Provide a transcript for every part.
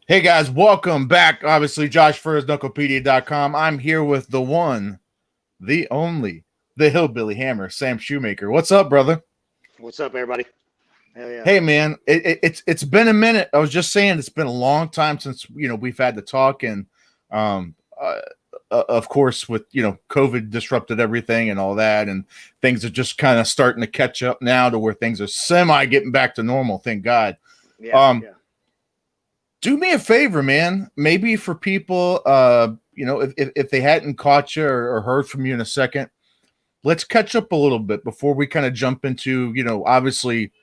Hey guys, welcome back. Obviously, Josh Furr's Knucklepedia.com. I'm here with the one, the only, the Hillbilly Hammer, Sam Shewmaker. What's up, brother? What's up, everybody? Hell yeah. Hey man, it's been a minute. I was just saying it's been a long time since we've had to talk, and um, uh, of course with COVID disrupted everything and all that, and things are just kind of starting to catch up now to where things are semi getting back to normal. Thank God. Yeah. Do me a favor, man. Maybe for people, if they hadn't caught you or heard from you in a second, let's catch up a little bit before we kind of jump into, obviously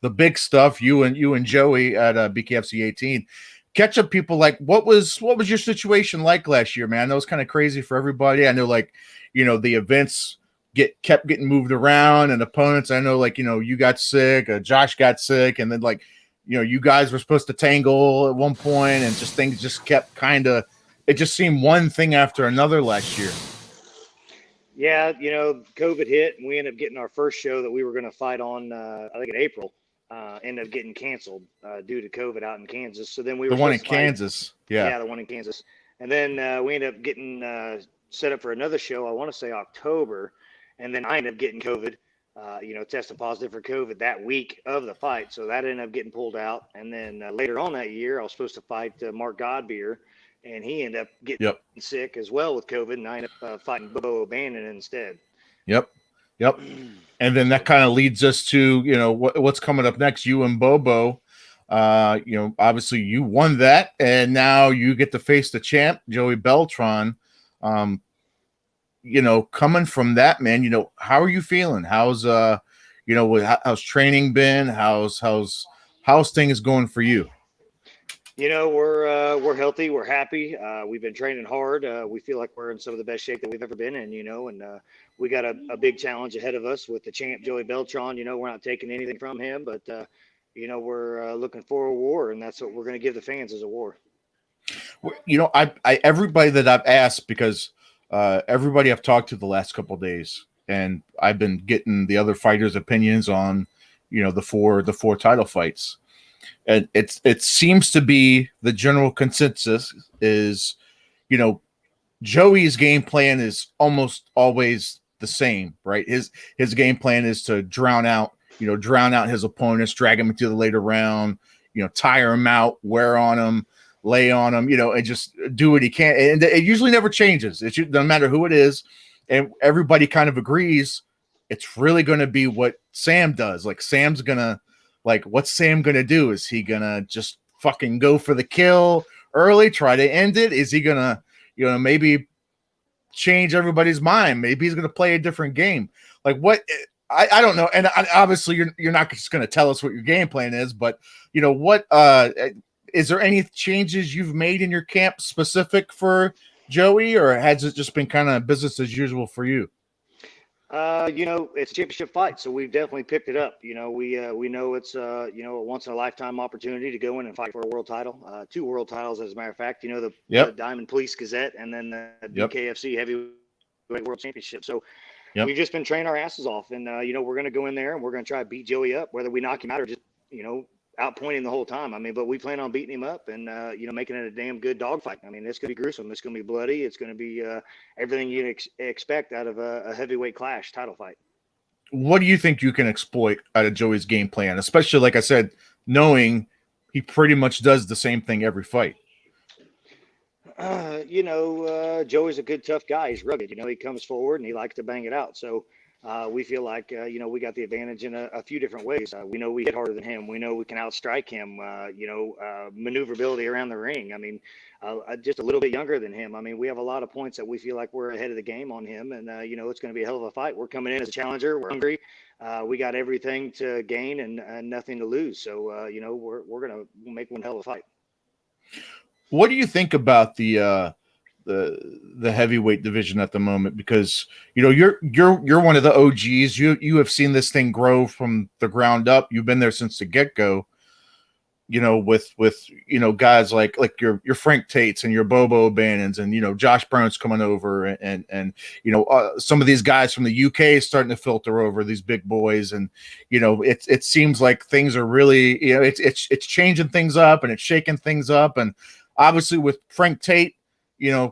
the big stuff. You and Joey at BKFC 18. Catch up, people. Like, what was your situation like last year, man? That was kind of crazy for everybody. I know, like, the events kept getting moved around, and opponents. I know, like, you got sick, Josh got sick, and then like. You guys were supposed to tangle at one point, and things just kept it just seemed one thing after another last year. Yeah, COVID hit, and we ended up getting our first show that we were going to fight on, I think in April, ended up getting canceled due to COVID out in Kansas. So then we were the one in Kansas. Yeah, the one in Kansas. And then we ended up getting set up for another show, I want to say October, and then I ended up getting COVID. Tested positive for COVID that week of the fight. So that ended up getting pulled out. And then later on that year, I was supposed to fight Mark Godbeer, and he ended up getting sick as well with COVID. And I ended up fighting Bobo O'Bannon instead. Yep. And then that kind of leads us to, what's coming up next. You and Bobo, obviously you won that. And now you get to face the champ, Joey Beltran. Coming from that, man, how are you feeling? How's how's training been? How's things going for you? We're healthy, we're happy. We've been training hard. We feel like we're in some of the best shape that we've ever been in, and we got a big challenge ahead of us with the champ Joey Beltran. We're not taking anything from him, but we're looking for a war, and that's what we're going to give the fans, is a war. I everybody that I've asked, because everybody I've talked to the last couple of days, and I've been getting the other fighters' opinions on, the four title fights, and it seems to be the general consensus is, Joey's game plan is almost always the same, right? His game plan is to drown out his opponents, drag him into the later round, tire him out, wear on him, lay on him, and just do what he can. And it usually never changes. It doesn't matter who it is. And everybody kind of agrees it's really going to be what Sam does. Like, what's Sam going to do? Is he going to just fucking go for the kill early, try to end it? Is he going to, maybe change everybody's mind? Maybe he's going to play a different game. Like, what? I don't know. And obviously you're not just going to tell us what your game plan is, but what, is there any changes you've made in your camp specific for Joey, or has it just been kind of business as usual for you? It's a championship fight, so we've definitely picked it up. We know it's a once in a lifetime opportunity to go in and fight for a world title, 2 world titles, as a matter of fact. The Diamond Police Gazette, and then the bkfc Heavyweight World Championship. So we've just been training our asses off, and we're going to go in there and we're going to try to beat Joey up, whether we knock him out or just outpointing the whole time. But we plan on beating him up and making it a damn good dogfight. It's going to be gruesome. It's going to be bloody. It's going to be everything you expect out of a heavyweight clash title fight. What do you think you can exploit out of Joey's game plan, especially, like I said, knowing he pretty much does the same thing every fight? Joey's a good, tough guy. He's rugged. He comes forward and he likes to bang it out. So we feel like, we got the advantage in a few different ways. We know we hit harder than him. We know we can outstrike him, maneuverability around the ring. Just a little bit younger than him. We have a lot of points that we feel like we're ahead of the game on him. And, it's going to be a hell of a fight. We're coming in as a challenger. We're hungry. We got everything to gain and nothing to lose. So, we're going to make one hell of a fight. What do you think about the heavyweight division at the moment? Because you're one of the OGs. You have seen this thing grow from the ground up. You've been there since the get-go. with guys like your Frank Tates and your Bobo Bannons and Josh Burns coming over and some of these guys from the UK starting to filter over these big boys, and it seems like things are really it's changing things up and it's shaking things up, and obviously with Frank Tate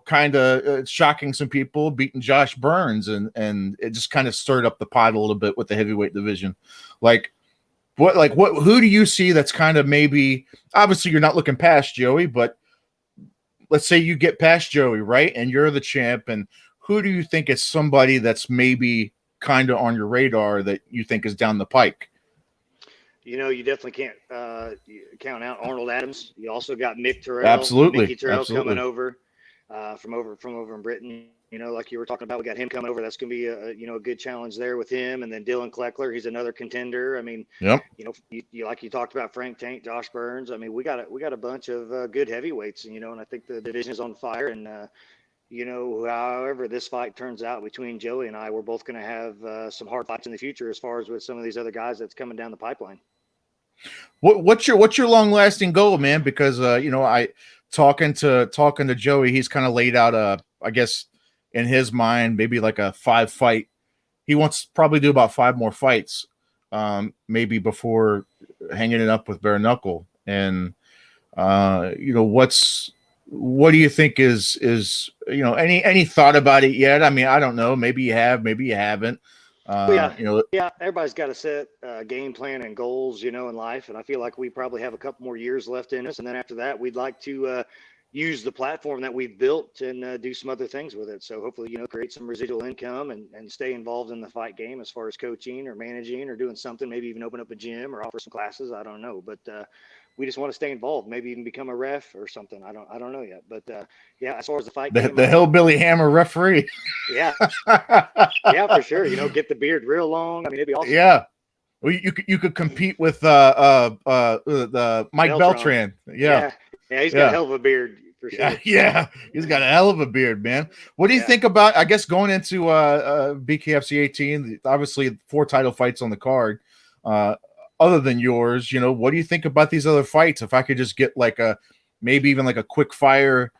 kind of shocking some people, beating Josh Burns, and it just kind of stirred up the pot a little bit with the heavyweight division. Who do you see that's kind of maybe, obviously you're not looking past Joey, but let's say you get past Joey, right? And you're the champ, and who do you think is somebody that's maybe kind of on your radar that you think is down the pike? You definitely can't count out Arnold Adams. You also got Mickey Terrell coming over from over in Britain. Like you were talking about, we got him coming over. That's going to be a good challenge there with him. And then Dylan Kleckler, he's another contender. I mean, yep. You like you talked about Frank Tate, Josh Burns. I mean, we got a bunch of good heavyweights, and I think the division is on fire. And however this fight turns out between Joey and I, we're both going to have some hard fights in the future as far as with some of these other guys that's coming down the pipeline. What's your long lasting goal, man? Because I talking to Joey, he's kind of laid out I guess in his mind maybe like a 5 fight. He wants to probably do about 5 more fights, maybe before hanging it up with bare knuckle. And what do you think is any thought about it yet? I mean, I don't know. Maybe you have, maybe you haven't. Everybody's got to set game plan and goals, in life. And I feel like we probably have a couple more years left in us. And then after that, we'd like to use the platform that we've built and do some other things with it. So hopefully, create some residual income and stay involved in the fight game as far as coaching or managing or doing something, maybe even open up a gym or offer some classes. I don't know. But we just want to stay involved, maybe even become a ref or something. I don't know yet, but as far as the fight game, the Hillbilly Hammer referee. Yeah, for sure. Get the beard real long. I mean, it'd be awesome. Yeah, well, you could compete with the Mike Beltran. Yeah, he's got a hell of a beard for sure. Yeah, he's got a hell of a beard, man. What do you think about? I guess going into BKFC 18, obviously 4 title fights on the card. Other than yours, what do you think about these other fights? If I could just get maybe even a quick fire,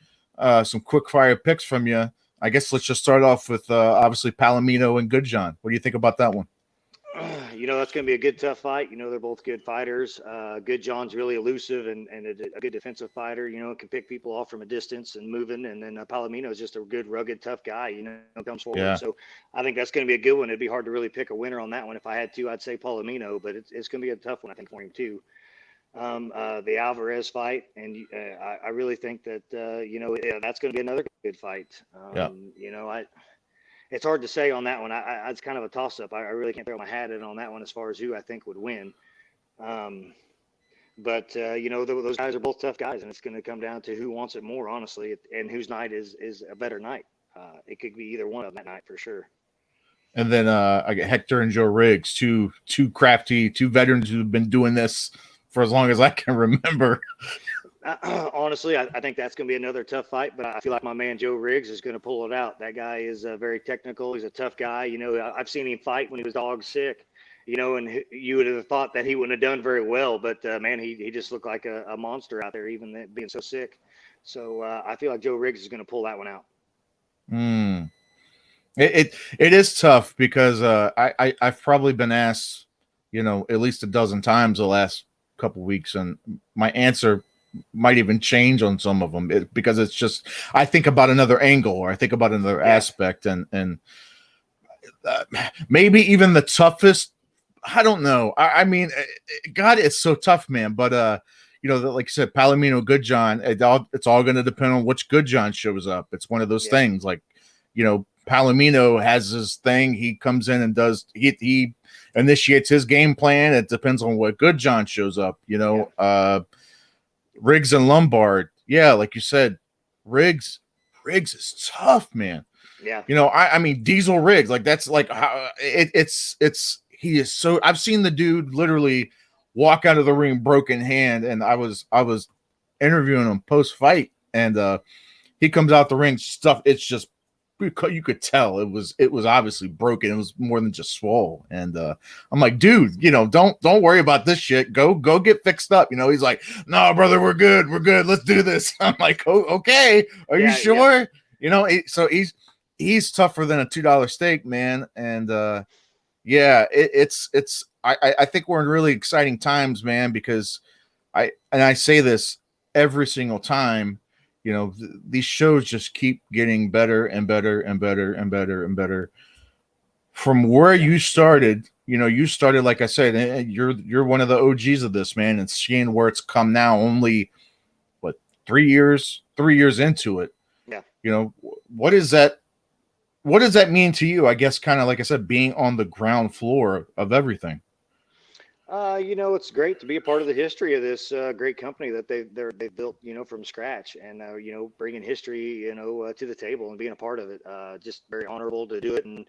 some quick fire picks from you. I guess let's just start off with obviously Palomino and Goodjohn. What do you think about that one? That's going to be a good, tough fight. They're both good fighters. Goodjohn's really elusive and a good defensive fighter, can pick people off from a distance and moving. And then Palomino is just a good, rugged, tough guy, comes forward. Yeah. So I think that's going to be a good one. It'd be hard to really pick a winner on that one. If I had to, I'd say Palomino, but it's going to be a tough one, I think, for him too. The Alvarez fight, and I really think that, that's going to be another good fight. It's hard to say on that one. It's kind of a toss-up. I really can't throw my hat in on that one as far as who I think would win. But those guys are both tough guys, and it's going to come down to who wants it more, honestly, and whose night is a better night. It could be either one of them that night for sure. And then I get Hector and Joe Riggs, two crafty, 2 veterans who've been doing this for as long as I can remember. Honestly, I think that's going to be another tough fight, but I feel like my man Joe Riggs is going to pull it out. That guy is very technical. He's a tough guy. I've seen him fight when he was dog sick, and you would have thought that he wouldn't have done very well, but man, he just looked like a monster out there, even being so sick. So I feel like Joe Riggs is going to pull that one out. It is tough because I've probably been asked, at least a dozen times the last couple weeks, and my answer might even change on some of them because it's just I think about another angle or I think about another aspect and maybe even the toughest. I don't know. I mean, God, it's so tough, man. But like you said, Palomino, Goodjohn, it's all going to depend on which Goodjohn shows up. It's one of those things. Like Palomino has his thing. He comes in and does he initiates his game plan. It depends on what Goodjohn shows up. Riggs and Lombard, like you said, Riggs is tough, man. Yeah, I mean Diesel Riggs, like that's like how he is so. I've seen the dude literally walk out of the ring broken hand, and I was interviewing him post fight, and he comes out the ring stuff. It's just you could tell it was obviously broken. It was more than just swole. And I'm like, dude, don't worry about this shit. Go get fixed up. He's like, no, brother, we're good. Let's do this. I'm like, oh, okay. Are you sure? Yeah. So he's tougher than a $2 steak, man. And yeah, I think we're in really exciting times, man, because I say this every single time. These shows just keep getting better and better and better and better and better. From where you started, you started, like I said, and you're one of the OGs of this, man, and seeing where it's come now, only what 3 years into it. Yeah. What is that? What does that mean to you? I guess kind of like I said, being on the ground floor of everything. It's great to be a part of the history of this great company that they built, from scratch, and bringing history, to the table and being a part of it. Just very honorable to do it, and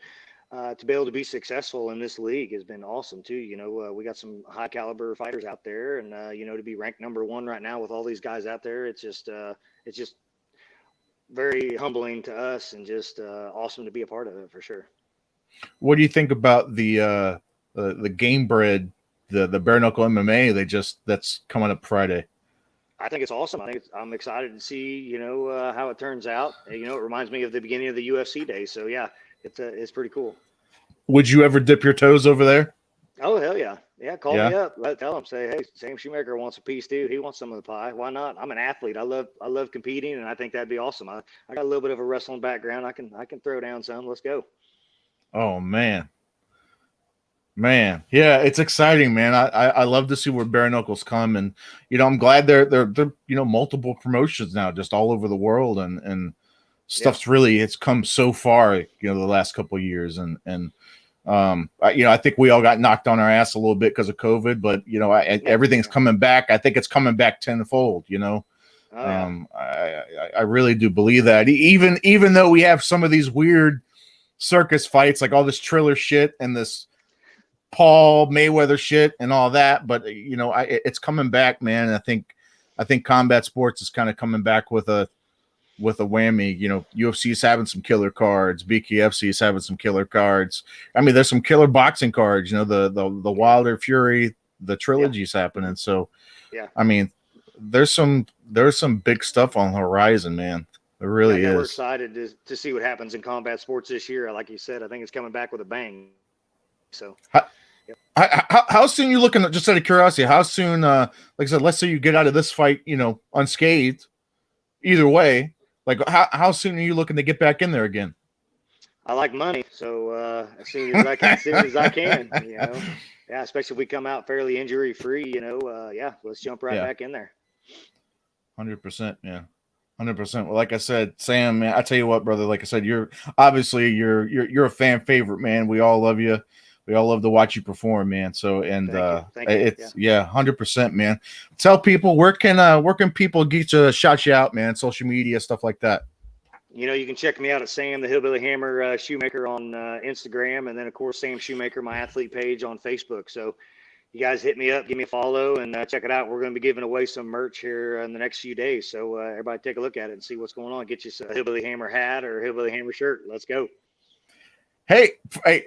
to be able to be successful in this league has been awesome too. We got some high caliber fighters out there, and to be ranked number 1 right now with all these guys out there, it's just very humbling to us, and just awesome to be a part of it for sure. What do you think about the game bred? The bare knuckle MMA, that's coming up Friday. I think it's awesome. I'm excited to see, how it turns out. It reminds me of the beginning of the UFC days. So yeah, it's pretty cool. Would you ever dip your toes over there? Oh, hell yeah. Yeah. Call me up. Tell him, say, hey, Sam Shewmaker wants a piece too. He wants some of the pie. Why not? I'm an athlete. I love competing, and I think that'd be awesome. I got a little bit of a wrestling background. I can throw down some. Let's go. Oh man. Yeah, it's exciting, man. I love to see where bare knuckles come, and I'm glad they're multiple promotions now, just all over the world, and stuff's really, it's come so far, the last couple of years, and I think we all got knocked on our ass a little bit because of COVID, but everything's coming back. I think it's coming back tenfold. Oh, yeah. I really do believe that, even though we have some of these weird circus fights, like all this Triller shit and this Paul Mayweather shit and all that, but it's coming back, man. And I think combat sports is kind of coming back with a whammy. UFC is having some killer cards, bkfc is having some killer cards. I mean, there's some killer boxing cards. The Wilder Fury, the trilogy's happening. So yeah, I mean, there's some big stuff on the horizon, man. There really is. We're excited to see what happens in combat sports this year. Like you said, I think it's coming back with a bang. So how soon you looking, just out of curiosity, how soon, like I said, let's say you get out of this fight, unscathed, either way, like how soon are you looking to get back in there again? I like money, so as soon as I can, yeah, especially if we come out fairly injury free, yeah, let's jump right back in there. 100%, yeah. 100%. Well, like I said, Sam, man, I tell you what, brother, like I said, you're obviously you're a fan favorite, man. We all love you. We all love to watch you perform, man. So, and Thank you. it's 100%, man. Tell people where can people get you, shout you out, man? Social media, stuff like that. You can check me out at Sam the Hillbilly Hammer Shewmaker on Instagram, and then of course Sam Shewmaker, my athlete page on Facebook. So you guys hit me up, give me a follow, and check it out. We're going to be giving away some merch here in the next few days. So everybody take a look at it and see what's going on. Get you a Hillbilly Hammer hat or a Hillbilly Hammer shirt. Let's go. Hey,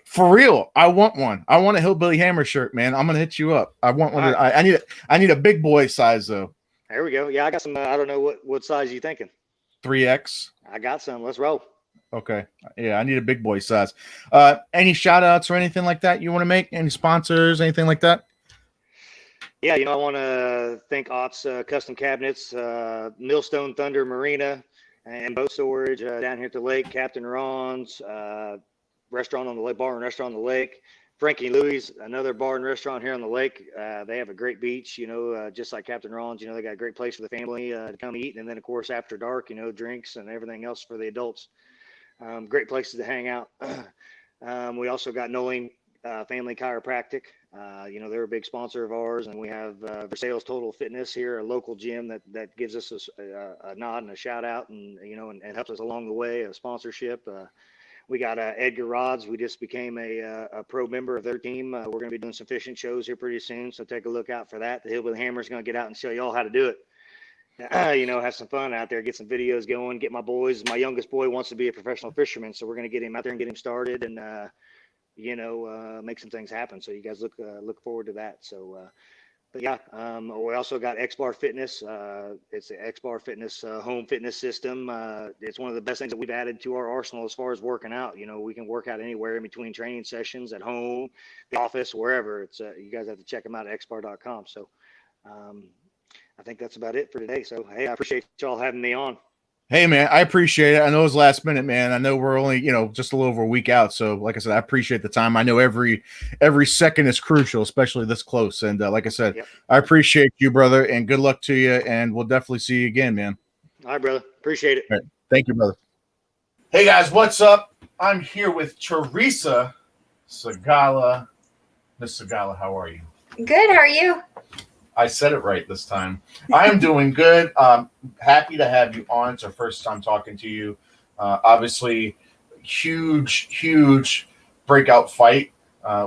for real, I want one. I want a Hillbilly Hammer shirt, man. I'm gonna hit you up. I want one. Right. I need a big boy size though. There we go. Yeah, I got some. I don't know what size you thinking. 3X. I got some. Let's roll. Okay. Yeah, I need a big boy size. Any shout outs or anything like that you want to make? Any sponsors, anything like that? Yeah, I want to thank Ott's Custom Cabinets, Millstone Thunder Marina, and boat storage down here at the lake. Captain Ron's restaurant on the lake, bar and restaurant on the lake. Frankie Louie's, another bar and restaurant here on the lake. They have a great beach, just like Captain Ron's. They got a great place for the family to come eat, and then of course after dark, drinks and everything else for the adults. Great places to hang out. We also got Noling Family Chiropractic. They're a big sponsor of ours, and we have Versailles Total Fitness here, a local gym that gives us a nod and a shout out, and and helps us along the way, a sponsorship. We got Edgar Rods. We just became a pro member of their team. We're going to be doing some fishing shows here pretty soon, so take a look out for that. The Hillbilly Hammer is going to get out and show you all how to do it. have some fun out there, get some videos going, get my boys. My youngest boy wants to be a professional fisherman, so we're going to get him out there and get him started, and make some things happen. So you guys look forward to that. So, but yeah, we also got X Bar Fitness. It's the X Bar Fitness home fitness system. It's one of the best things that we've added to our arsenal as far as working out. We can work out anywhere in between training sessions, at home, the office, wherever. It's you guys have to check them out at xbar.com. So I think that's about it for today. So hey, I appreciate y'all having me on. Hey man, I appreciate it. I know it was last minute, man. I know we're only, just a little over a week out. So like I said, I appreciate the time. I know every second is crucial, especially this close. And like I said, yep. I appreciate you, brother, and good luck to you. And we'll definitely see you again, man. All right, brother. Appreciate it. Right. Thank you, brother. Hey guys, what's up? I'm here with Charisa Sigala. Miss Sigala, how are you? Good. How are you? I said it right this time. I am doing good. Happy to have you on. It's our first time talking to you. Obviously, huge breakout fight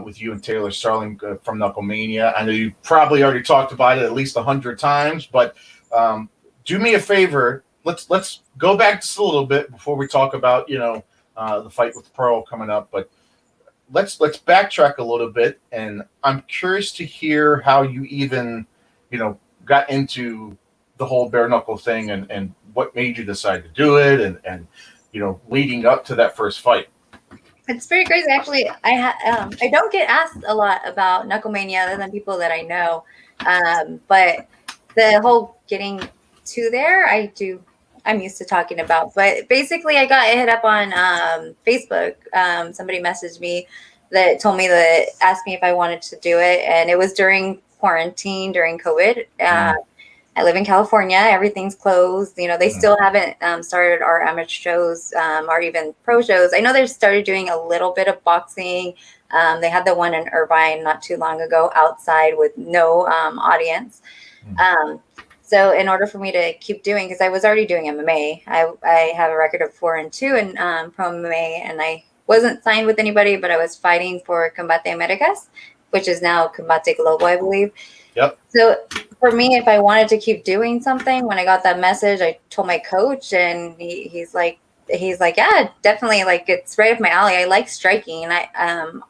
with you and Taylor Starling from Knucklemania. I know you probably already talked about it at least 100 times, but do me a favor. Let's go back just a little bit before we talk about the fight with Pearl coming up. But let's backtrack a little bit, and I'm curious to hear how you even got into the whole bare knuckle thing and what made you decide to do it and leading up to that first fight. It's pretty crazy. Actually, I don't get asked a lot about Knucklemania other than people that I know. But the whole getting to there, I'm used to talking about. But basically, I got hit up on Facebook. Somebody messaged me that asked me if I wanted to do it. And it was during quarantine, during COVID. I live in California. Everything's closed. They still haven't started our amateur shows or even pro shows. I know they started doing a little bit of boxing. They had the one in Irvine not too long ago outside with no audience. So in order for me to keep doing, because I was already doing MMA, I have a record of 4-2 in pro MMA, and I wasn't signed with anybody, but I was fighting for Combate Americas, which is now Combate Global, I believe. Yep. So for me, if I wanted to keep doing something, when I got that message, I told my coach, and he's like, yeah, definitely. Like, it's right up my alley. I like striking. And I,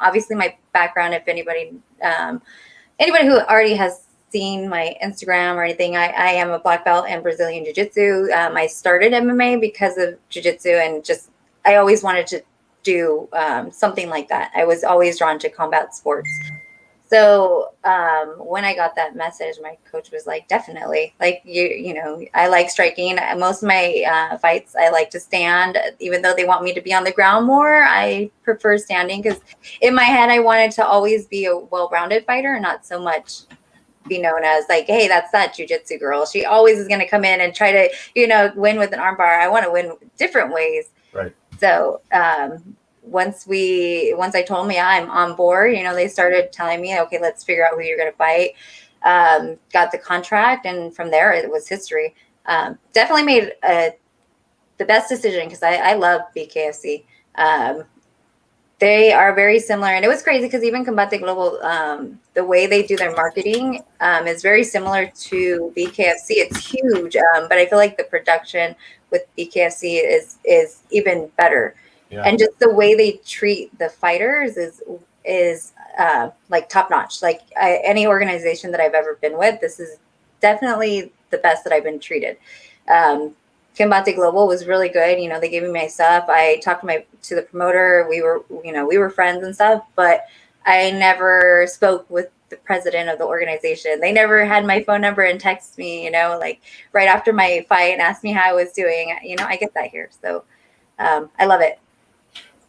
obviously my background, if anybody who already has seen my Instagram or anything, I am a black belt in Brazilian Jiu-Jitsu. I started MMA because of Jiu-Jitsu, and I always wanted to do something like that. I was always drawn to combat sports. So when I got that message, my coach was like, definitely, like, I like striking. Most of my fights, I like to stand, even though they want me to be on the ground more. I prefer standing because in my head, I wanted to always be a well-rounded fighter and not so much be known as like, hey, that's that jiu-jitsu girl. She always is going to come in and try to, win with an armbar. I want to win different ways. Right. So, once I told me I'm on board, they started telling me, okay, let's figure out who you're going to fight. Got the contract, and from there it was history. Definitely made the best decision because I love BKFC. They are very similar, and it was crazy because even Combate Global, the way they do their marketing is very similar to BKFC. It's huge, but I feel like the production with BKFC is even better. Yeah. And just the way they treat the fighters is like top notch. Like any organization that I've ever been with, this is definitely the best that I've been treated. Combate Global was really good. They gave me my stuff. I talked to the promoter. We were friends and stuff, but I never spoke with the president of the organization. They never had my phone number and text me, like right after my fight and asked me how I was doing. I get that here. So I love it.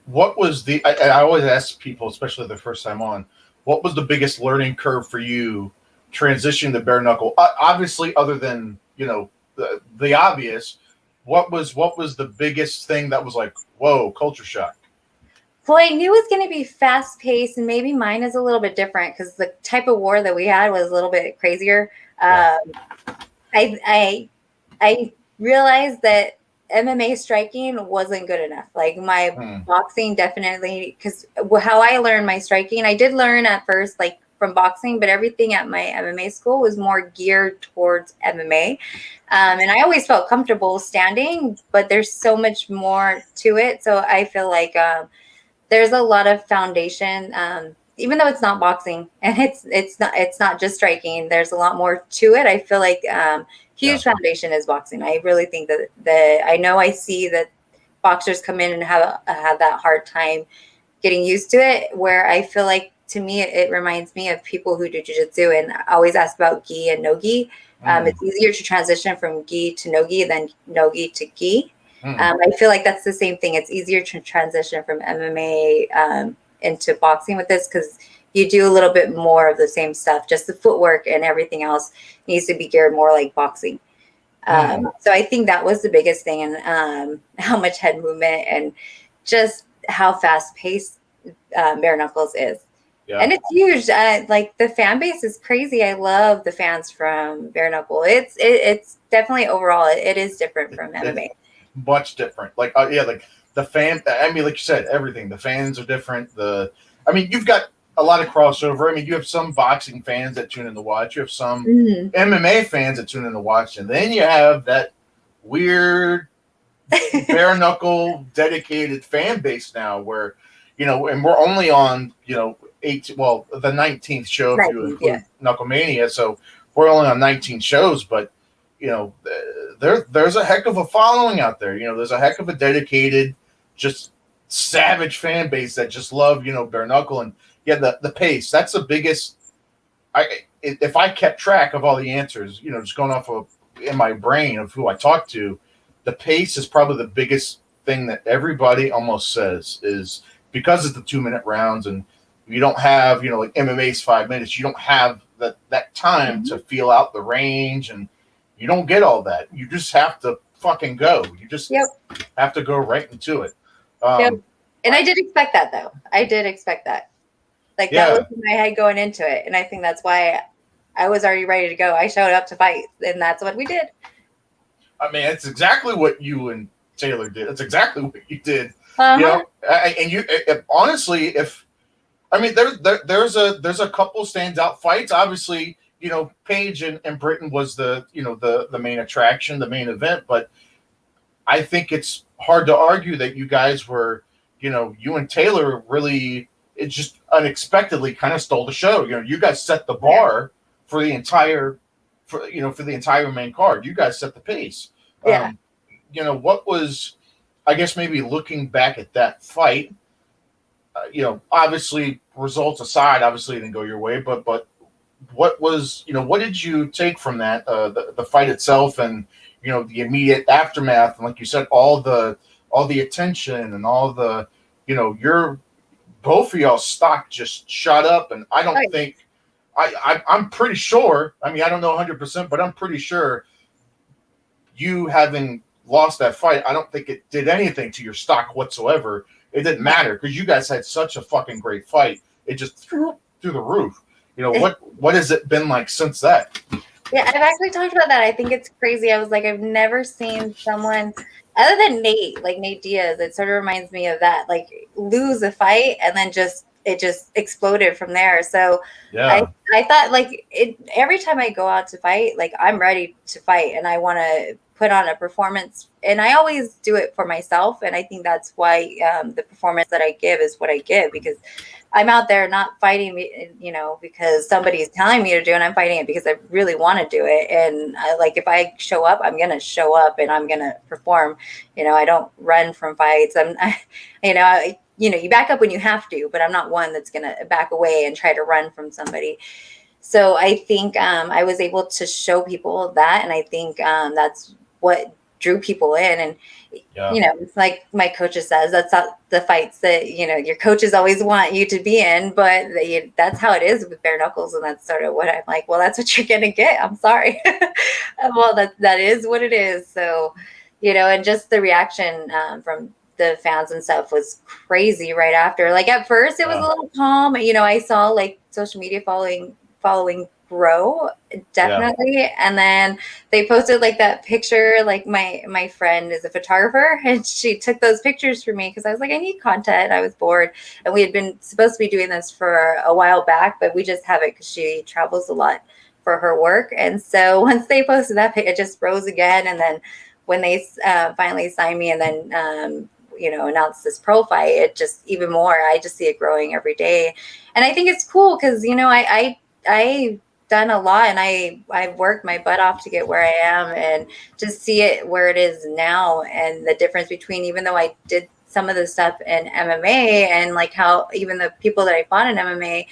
What was I always ask people, especially the first time on, what was the biggest learning curve for you transitioning to bare knuckle? Obviously, other than, the obvious, what was the biggest thing that was like, whoa, culture shock? Well, I knew it was going to be fast paced, and maybe mine is a little bit different because the type of war that we had was a little bit crazier. Yeah. I realized that MMA striking wasn't good enough. Like my boxing definitely, because how I learned my striking, I did learn at first, like from boxing, but everything at my MMA school was more geared towards MMA. And I always felt comfortable standing, but there's so much more to it. So I feel like there's a lot of foundation, even though it's not boxing and it's not just striking. There's a lot more to it. I feel like huge foundation is boxing. I really think that I know I see that boxers come in and have that hard time getting used to it, where I feel like, to me, it reminds me of people who do jiu-jitsu and always ask about gi and no gi. It's easier to transition from gi to no gi than no gi to gi. I feel like that's the same thing. It's easier to transition from MMA into boxing with this, because you do a little bit more of the same stuff. Just the footwork and everything else needs to be geared more like boxing. So I think that was the biggest thing, and how much head movement and just how fast paced bare knuckles is. Yeah. And it's huge. Like, the fan base is crazy. I love the fans from bare knuckle. It's definitely, overall, it is different from MMA. Much different. Like, like the fan. I mean, like you said, everything. The fans are different. You've got a lot of crossover. I mean, you have some boxing fans that tune in to watch. You have some MMA fans that tune in to watch, and then you have that weird bare knuckle dedicated fan base now, where, and we're only on, the 19th show if you include Knuckle Mania, so we're only on 19 shows, but there's a heck of a following out there. There's a heck of a dedicated, just savage fan base that just love, bare knuckle. And the pace, that's the biggest. If I kept track of all the answers, just going off of in my brain of who I talked to, the pace is probably the biggest thing that everybody almost says, is because it's the 2-minute rounds, and you don't have, like MMA's 5 minutes, you don't have that time to feel out the range, and you don't get all that. You just have to fucking go. You just have to go right into it. And I did expect that, though. I did expect that. Like, that was in my head going into it. And I think that's why I was already ready to go. I showed up to fight, and that's what we did. I mean, it's exactly what you and Taylor did. It's exactly what you did. And you, honestly, there's a couple standout fights. Obviously, Paige and Britain was the main attraction, the main event. But I think it's hard to argue that you guys were, you and Taylor really, it just unexpectedly kind of stole the show. You guys set the bar for the entire main card. You guys set the pace. What was, I guess, maybe looking back at that fight, obviously results aside, obviously it didn't go your way, but what was, what did you take from that, the fight itself, and, the immediate aftermath, and like you said, all the attention and all the, your, both of y'all's stock just shot up, and I don't think, I'm pretty sure, I don't know 100%, but I'm pretty sure you having lost that fight, I don't think it did anything to your stock whatsoever. It didn't matter, because you guys had such a fucking great fight. It just threw the roof. What has it been like since that? Yeah, I've actually talked about that. I think it's crazy. I was like, I've never seen someone other than Nate, like Nate Diaz. It sort of reminds me of that, like, lose a fight and then it just exploded from there. So I thought, like, every time I go out to fight, like, I'm ready to fight and I want to put on a performance, and I always do it for myself. And I think that's why the performance that I give is what I give, because I'm out there not fighting, because somebody's telling me to do it. I'm fighting it because I really want to do it. And if I show up, I'm going to show up and I'm going to perform. I don't run from fights. You back up when you have to, but I'm not one that's going to back away and try to run from somebody. So I think I was able to show people that. And I think that's what drew people in. And, it's like my coach says, that's not the fights that, your coaches always want you to be in, but that's how it is with bare knuckles. And that's sort of what I'm like, well, that's what you're going to get. I'm sorry. Well, that is what it is. So, and just the reaction from the fans and stuff was crazy right after. Like, at first it was a little calm. I saw, like, social media following grow, definitely. Yeah. And then they posted like that picture, like my friend is a photographer and she took those pictures for me because I was like, I need content. I was bored, and we had been supposed to be doing this for a while back, but we just haven't because she travels a lot for her work. And so once they posted that, it just rose again. And then when they finally signed me and then announced this pro fight, it just even more, I just see it growing every day. And I think it's cool because, I've done a lot and I've worked my butt off to get where I am, and just see it where it is now, and the difference between, even though I did some of the stuff in MMA, and like how even the people that I fought in MMA,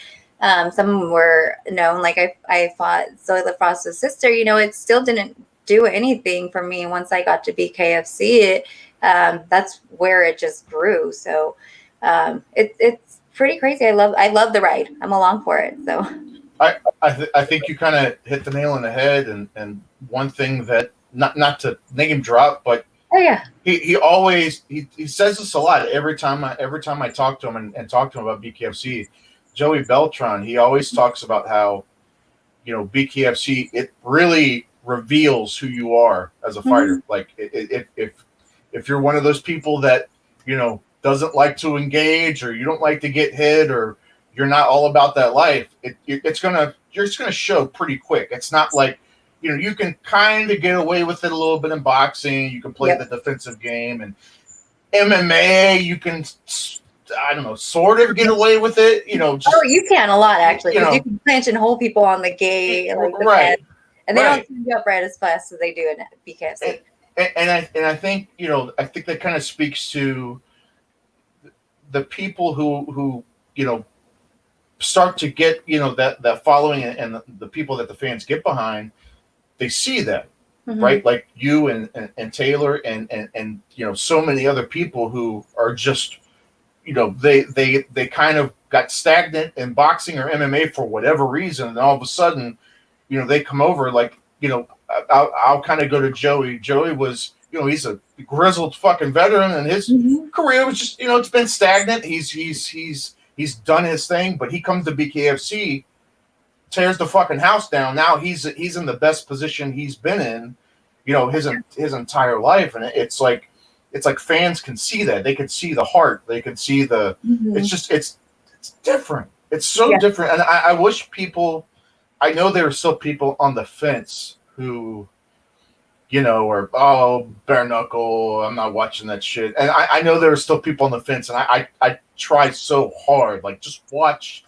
some of them were known, like I fought Zoe LaFrost's sister, it still didn't do anything for me. Once I got to BKFC, that's where it just grew. So it's pretty crazy. I love the ride. I'm along for it. So I think you kind of hit the nail on the head. And one thing that not to name drop, but oh yeah, he always he says this a lot every time I talk to him and talk to him about BKFC. Joey Beltran, he always talks about how BKFC, it really reveals who you are as a fighter. Mm-hmm. Like if you're one of those people that doesn't like to engage, or you don't like to get hit, or you're not all about that life, you're just gonna show pretty quick. It's not like you can kind of get away with it a little bit in boxing. You can play the defensive game, and MMA you can, I don't know, sort of get away with it. You can a lot actually, because you can clinch and hold people on the gate, like the right. head. And they don't send you up right as fast as they do in BKFC. And I think I think that kind of speaks to the people who start to get that following, and the people that the fans get behind. They see that, mm-hmm. right? Like you and Taylor and so many other people who are just they kind of got stagnant in boxing or MMA for whatever reason, and all of a sudden they come over. Like I'll kind of go to Joey. Joey was, he's a grizzled fucking veteran, and his mm-hmm. career was just, it's been stagnant. He's done his thing, but he comes to BKFC, tears the fucking house down. Now he's in the best position he's been in, his entire life, and it's like fans can see that. They can see the heart. They can see the. Mm-hmm. It's different. It's so different, and I wish people. I know there are still people on the fence who, are, bare knuckle, I'm not watching that shit. And I know there are still people on the fence, and I try so hard, like, just watch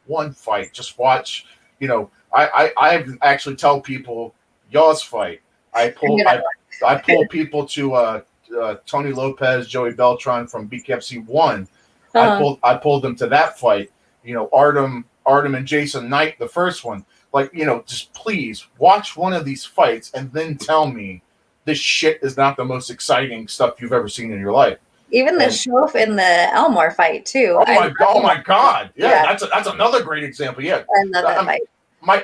one fight. Just watch, I actually tell people, y'all's fight. I pull people to Tony Lopez, Joey Beltran from BKFC 1. Uh-huh. I pulled them to that fight. Artem and Jason Knight, the first one. Like, just please watch one of these fights and then tell me this shit is not the most exciting stuff you've ever seen in your life. Even the Shof and the Elmore fight too. Oh my God. Yeah. That's another great example. Yeah. I love that fight.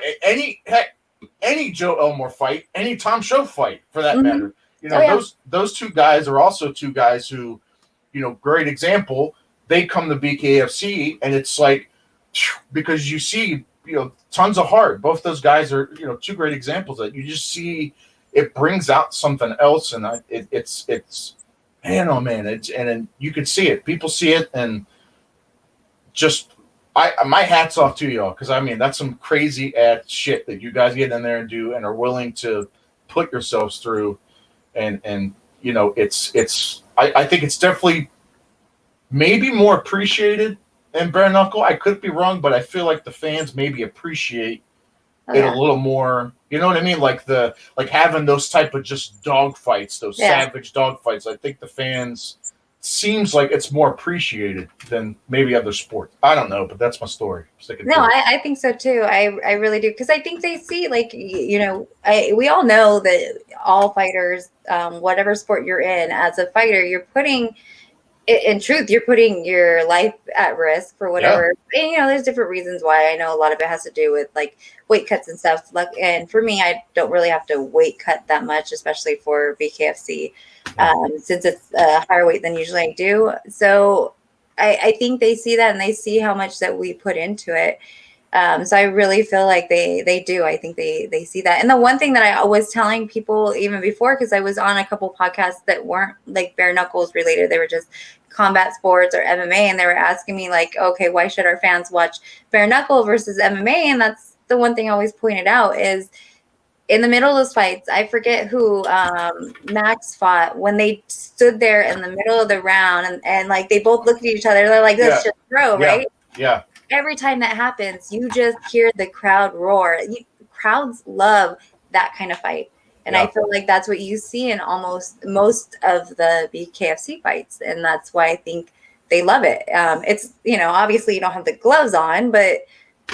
Any Joe Elmore fight, any Tom Shof fight for that mm-hmm. matter. Those two guys are also two guys who, great example. They come to BKFC, and it's like, because you see, tons of heart. Both those guys are, two great examples that you just see. It brings out something else, and it's man, oh man, and you can see it. People see it, and just my hats off to y'all, because that's some crazy ass shit that you guys get in there and do, and are willing to put yourselves through, and it's I think it's definitely maybe more appreciated in bare knuckle. I could be wrong, but I feel like the fans maybe appreciate it a little more. You know what I mean? Like having those type of just dog fights, those savage dog fights. I think the fans seems like it's more appreciated than maybe other sports. I don't know, but that's my story. I think so too. I really do, because I think they see, like, we all know that all fighters, whatever sport you're in, as a fighter, you're putting. In truth, you're putting your life at risk for whatever. And, there's different reasons why. I know a lot of it has to do with like weight cuts and stuff. And for me, I don't really have to weight cut that much, especially for BKFC, since it's a higher weight than usually I do. So I think they see that, and they see how much that we put into it. So I really feel like they do. I think they see that. And the one thing that I was telling people even before, because I was on a couple podcasts that weren't like bare knuckles related, they were just combat sports or MMA, and they were asking me like, okay, why should our fans watch bare knuckle versus MMA? And that's the one thing I always pointed out is in the middle of those fights, I forget who Max fought, when they stood there in the middle of the round and like they both looked at each other, they're like, let's just throw, right? Yeah. Every time that happens, you just hear the crowd roar. Crowds love that kind of fight. And I feel like that's what you see in almost most of the BKFC fights. And that's why I think they love it. It's, obviously you don't have the gloves on, but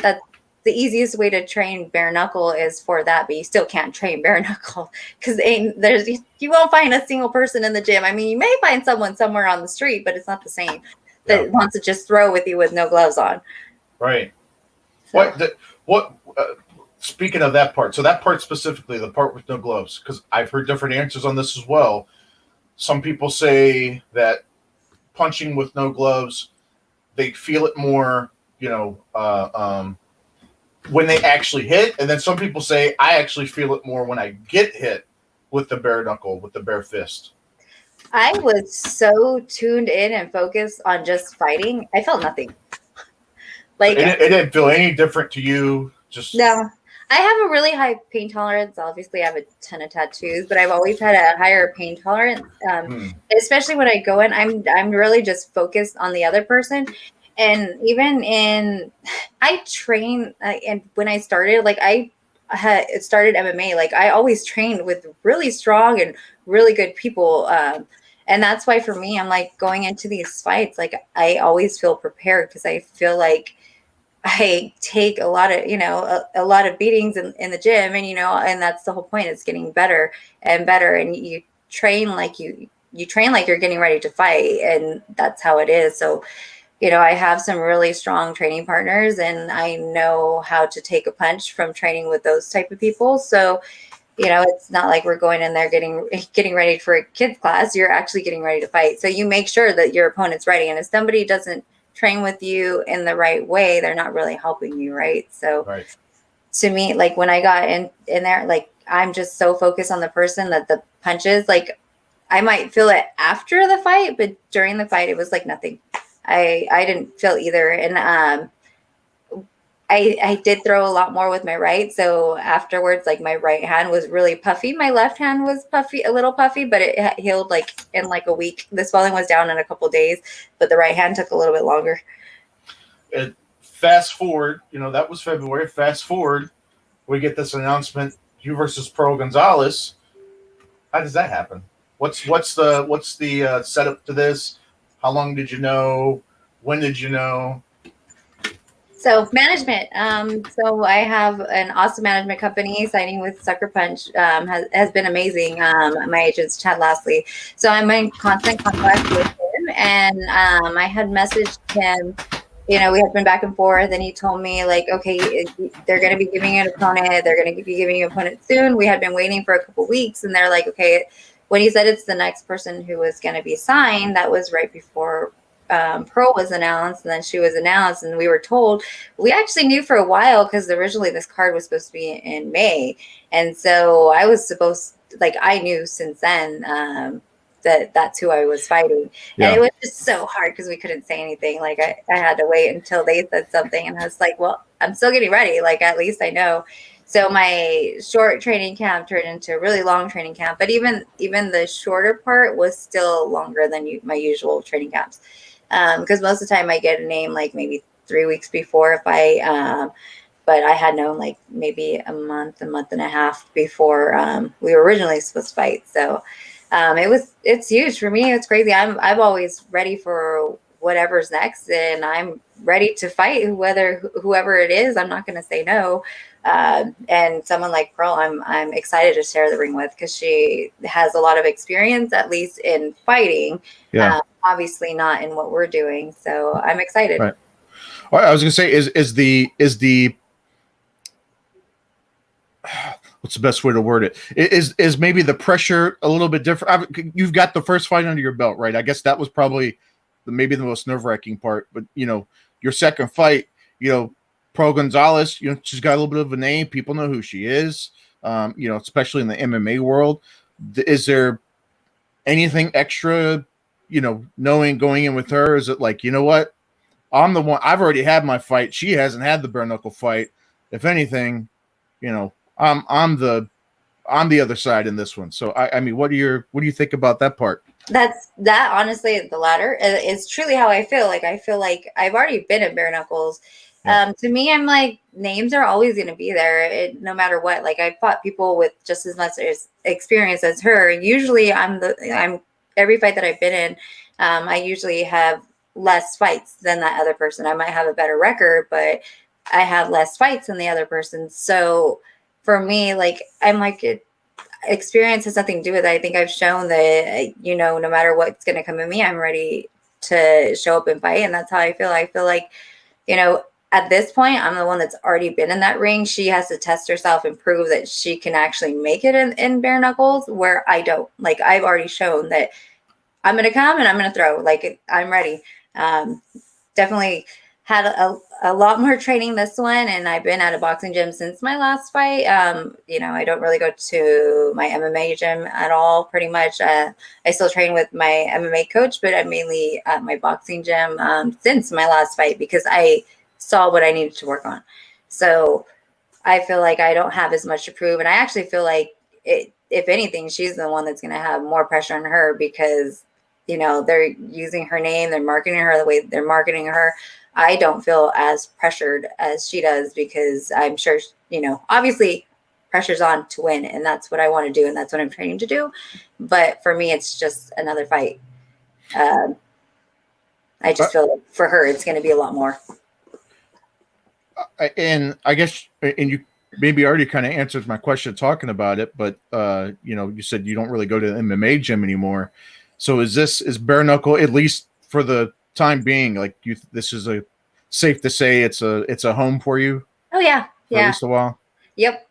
that's the easiest way to train bare knuckle is for that, but you still can't train bare knuckle because you won't find a single person in the gym. I mean, you may find someone somewhere on the street, but it's not the same that wants to just throw with you with no gloves on. Right. So. What speaking of that part, so that part specifically, the part with no gloves, because I've heard different answers on this as well. Some people say that punching with no gloves, they feel it more, when they actually hit. And then some people say, I actually feel it more when I get hit with the bare knuckle, with the bare fist. I was so tuned in and focused on just fighting. I felt nothing. Like it didn't feel any different to you. No, I have a really high pain tolerance. Obviously, I have a ton of tattoos, but I've always had a higher pain tolerance. Especially when I go in, I'm really just focused on the other person. And even I train, and when I started, like I had started MMA, like I always trained with really strong and really good people. And that's why for me, I'm like going into these fights, like I always feel prepared because I feel like I take a lot of, a lot of beatings in the gym, and, and that's the whole point. It's getting better and better. And you train like you train like you're getting ready to fight. And that's how it is. So, I have some really strong training partners, and I know how to take a punch from training with those type of people. So, it's not like we're going in there getting ready for a kids class. You're actually getting ready to fight. So you make sure that your opponent's ready. And if somebody doesn't train with you in the right way, they're not really helping you, right? So to me, like when I got in there, like I'm just so focused on the person that the punches, like I might feel it after the fight, but during the fight, it was like nothing. I didn't feel either. And I did throw a lot more with my right. So afterwards, like my right hand was really puffy. My left hand was puffy, a little puffy, but it healed like in like a week. The swelling was down in a couple of days, but the right hand took a little bit longer. Fast forward, that was February. Fast forward, we get this announcement, you versus Pearl Gonzalez. How does that happen? What's the setup to this? How long did you know? When did you know? So management. So I have an awesome management company. Signing with Sucker Punch has been amazing. My agent's Chad Lastly. So I'm in constant contact with him, and I had messaged him. We had been back and forth, and he told me like, okay, they're going to be giving you an opponent. They're going to be giving you an opponent soon. We had been waiting for a couple weeks, and they're like, okay. When he said it's the next person who was going to be signed, that was right before Pearl was announced, and then she was announced, and we were told. We actually knew for a while because originally this card was supposed to be in May, and so I was I knew since then that that's who I was fighting, and it was just so hard because we couldn't say anything. Like I had to wait until they said something, and I was like, well, I'm still getting ready. Like at least I know. So my short training camp turned into a really long training camp, but even the shorter part was still longer than my usual training camps. Because most of the time I get a name like maybe 3 weeks before if but I had known like maybe a month and a half before we were originally supposed to fight. So it's huge for me. It's crazy. I'm always ready for whatever's next, and I'm ready to fight whoever it is. I'm not going to say no. And someone like Pearl, I'm excited to share the ring with because she has a lot of experience, at least in fighting. Obviously not in what we're doing. So I'm excited. Right. Well, I was going to say, is the what's the best way to word it? Is maybe the pressure a little bit different? You've got the first fight under your belt, right? I guess that was probably maybe the most nerve-wracking part. But your second fight, Pro Gonzalez, she's got a little bit of a name. People know who she is, especially in the MMA world. Is there anything extra, knowing going in with her? Is it like, you know what? I'm the one. I've already had my fight. She hasn't had the bare knuckle fight. If anything, I'm the other side in this one. So I mean, what do you think about that part? That honestly, the latter is truly how I feel. Like I feel like I've already been in bare knuckles. Yeah. To me, I'm like, names are always going to be there, no matter what. Like I fought people with just as much experience as her. Usually, I'm every fight that I've been in, I usually have less fights than that other person. I might have a better record, but I have less fights than the other person. So for me, like I'm like, experience has nothing to do with it. I think I've shown that, no matter what's going to come at me, I'm ready to show up and fight. And that's how I feel. I feel like, at this point, I'm the one that's already been in that ring. She has to test herself and prove that she can actually make it in bare knuckles, where I don't. Like, I've already shown that I'm going to come and I'm going to throw. Like, I'm ready. Definitely had a lot more training this one, and I've been at a boxing gym since my last fight. I don't really go to my MMA gym at all, pretty much. I still train with my MMA coach, but I'm mainly at my boxing gym since my last fight because I saw what I needed to work on. So I feel like I don't have as much to prove, and I actually feel like if anything, she's the one that's going to have more pressure on her because, they're using her name, they're marketing her the way they're marketing her. I don't feel as pressured as she does because I'm sure, obviously pressure's on to win, and that's what I want to do, and that's what I'm training to do. But for me, it's just another fight. I just feel like for her, it's going to be a lot more. And I guess, and you maybe already kind of answered my question talking about it, but you said you don't really go to the MMA gym anymore. So is bare knuckle, at least for the time being, like this is safe to say it's a home for you? Oh yeah. For at least a while. Yep.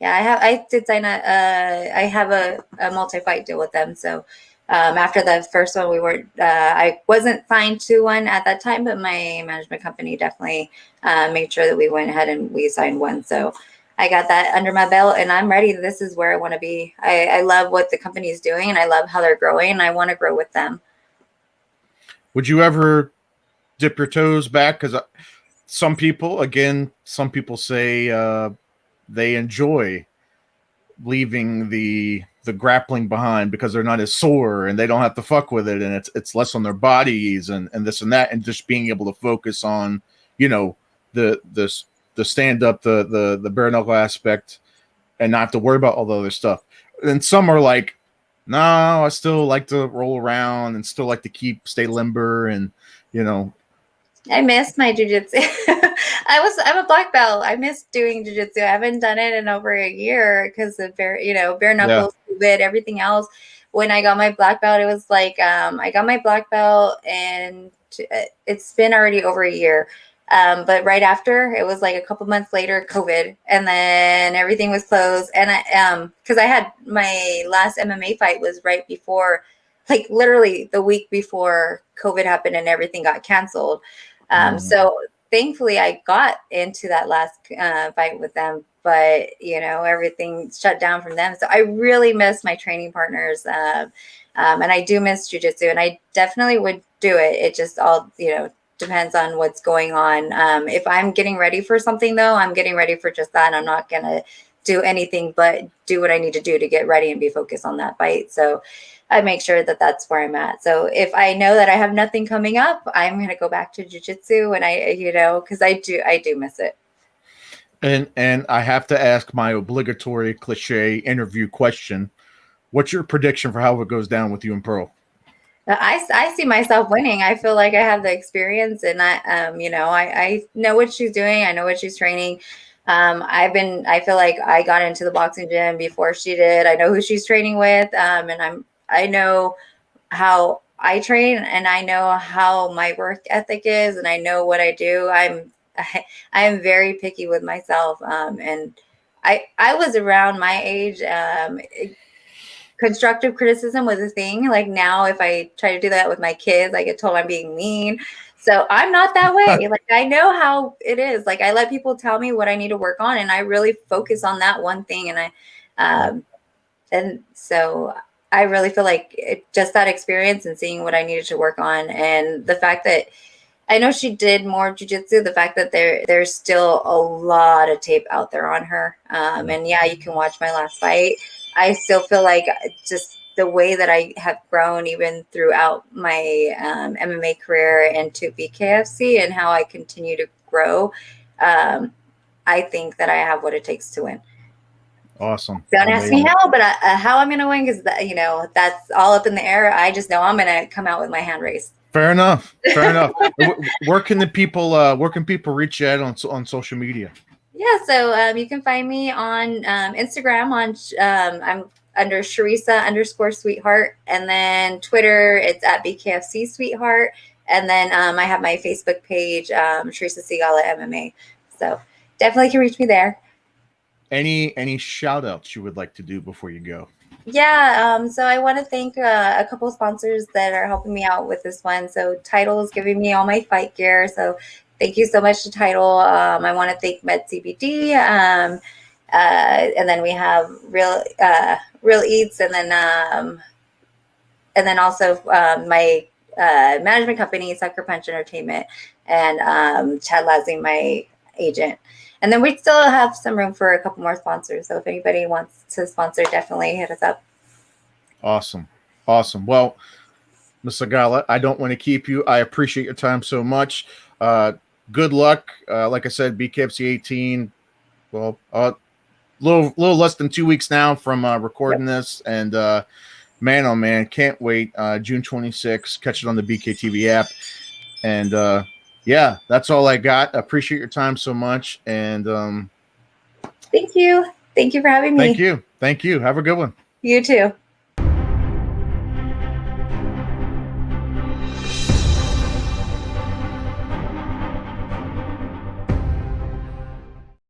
Yeah, I did sign I have a multi-fight deal with them. So after the first one, I wasn't signed to one at that time, but my management company definitely made sure that we went ahead and we signed one. So I got that under my belt, and I'm ready. This is where I want to be. I love what the company is doing, and I love how they're growing, and I want to grow with them. Would you ever dip your toes back? Because some people say they enjoy leaving the grappling behind because they're not as sore and they don't have to fuck with it, and it's less on their bodies and this and that, and just being able to focus on the stand up, the bare knuckle aspect, and not have to worry about all the other stuff. And some are like, no, I still like to roll around and still like to stay limber, and I missed my jiu-jitsu. I'm a black belt. I missed doing jiu-jitsu. I haven't done it in over a year because of bare knuckles, COVID, everything else. When I got my black belt, it was like I got my black belt, and it's been already over a year. But right after, it was like a couple months later, COVID, and then everything was closed. And because I had my last MMA fight was right before, like literally the week before COVID happened and everything got canceled. So thankfully I got into that last fight with them, but everything shut down from them. So I really miss my training partners. And I do miss jiu-jitsu, and I definitely would do it. It just all, depends on what's going on. If I'm getting ready for something though, I'm getting ready for just that. I'm not going to do anything but do what I need to do to get ready and be focused on that fight. So I make sure that that's where I'm at. So if I know that I have nothing coming up, I'm going to go back to jiu-jitsu, and because I do miss it. And I have to ask my obligatory cliche interview question. What's your prediction for how it goes down with you and Pearl? I see myself winning. I feel like I have the experience, and I know what she's doing. I know what she's training. I feel like I got into the boxing gym before she did. I know who she's training with. And I know how I train, and I know how my work ethic is, and I know what I do. I'm very picky with myself. And I was around my age. Constructive criticism was a thing. Like now, if I try to do that with my kids, I get told I'm being mean. So I'm not that way. Like, I know how it is. Like, I let people tell me what I need to work on, and I really focus on that one thing. And so I really feel like just that experience and seeing what I needed to work on, and the fact that I know she did more jujitsu, the fact that there's still a lot of tape out there on her. And yeah, you can watch my last fight. I still feel like just the way that I have grown even throughout my MMA career into BKFC and how I continue to grow, I think that I have what it takes to win. Awesome. Don't ask me how, but how I'm going to win, because that's all up in the air. I just know I'm going to come out with my hand raised. Fair enough. Fair enough. Where can people reach you at on social media? Yeah, so you can find me on Instagram I'm under Charisa_sweetheart, and then Twitter it's at bkfc sweetheart, and then I have my Facebook page, Charisa Sigala MMA. So definitely can reach me there. Any shout outs you would like to do before you go? Yeah, so I want to thank a couple of sponsors that are helping me out with this one. So Title is giving me all my fight gear, so thank you so much to Title. I want to thank Med CBD, and then we have Real Eats, and then also my management company, Sucker Punch Entertainment, and Chad Lasley, my agent. And then we still have some room for a couple more sponsors. So if anybody wants to sponsor, definitely hit us up. Awesome. Well, Ms. Sigala, I don't want to keep you. I appreciate your time so much. Good luck. Like I said, BKFC 18. Well, little less than 2 weeks now from recording this, and man, oh man, can't wait. June 26th. Catch it on the BKTV app, and yeah, that's all I got. I appreciate your time so much, and thank you for having me. Thank you. Have a good one. You too.